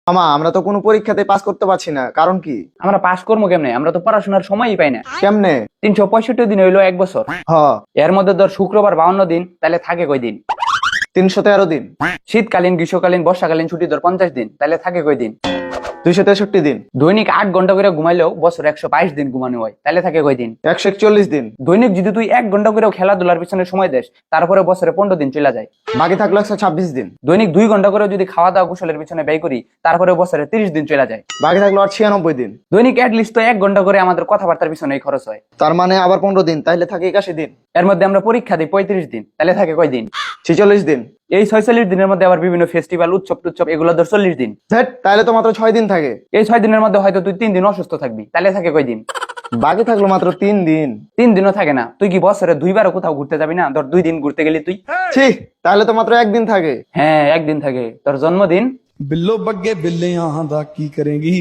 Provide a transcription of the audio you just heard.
মামা আমরা তো কোনো পরীক্ষাতে পাস করতে পারছি না, কারণ কি? আমরা পাস করবো কেমনে? আমরা তো পড়াশোনার সময়ই পাই না। কেমনে? 365 দিন হইলো এক বছর। হ, এর মধ্যে ধর শুক্রবার 52 দিন, তাহলে থাকে কয় দিন? 313 দিন। শীতকালীন, গ্রীষ্মকালীন, বর্ষাকালীন ছুটি ধর 50 দিন, তাহলে থাকে কয় দিন? 263 দিন। দৈনিক 8 ঘন্টা করে ঘুমাইলেও বছর 122 দিন ঘুমানো হয়, তাহলে থাকে কয় দিন? 141 দিন। দৈনিক যদি তুই 1 ঘন্টা করেও খেলাধুলার পিছনে সময় দেস, তারপরে বছরে 15 দিন চলে যায়। বাকি থাকলো 126 দিন। দৈনিক 2 ঘন্টা করে যদি খাওয়া দাওয়া কুশলের পিছনে ব্যয় করি, তারপরে বছরে 30 দিন চলে যায়। বাকি থাকলো আর 96 দিন। দৈনিক লিস্ট তো 1 ঘন্টা করে আমাদের কথাবার্তার পিছনেই খরচ হয়। তার মানে আবার 15 দিন, তাইলে থাকে 81 দিন। এর মধ্যে আমরা পরীক্ষা দিই 35 দিন, তাহলে থাকে কয় দিন? 46 দিন। এই 46 দিনের মধ্যে আবার বিভিন্ন ফেস্টিভ্যাল, উৎসব টুৎসব, এগুলো ধর 40 দিন। ধ্যাৎ, তাহলে তো মাত্র 6 দিন থাকে। এই 6 দিনের মধ্যে হয়তো তুই 3 দিন অসুস্থ থাকবি, তাহলে থাকে কয় দিন? বাকি থাকলো মাত্র 3 দিন। 3 দিনও থাকে না। তুই কি বছরে 2বারও কোথাও ঘুরতে যাবি না? ধর 2 দিন ঘুরতে গেলি তুই। ছি, তাহলে তো মাত্র 1 দিন থাকে। হ্যাঁ, একদিন থাকে, তোর জন্মদিন। ਬਿੱਲੋ ਬੱਗੇ ਬਿੱਲਿਆਂ ਦਾ ਕੀ ਕਰੇਂਗੀ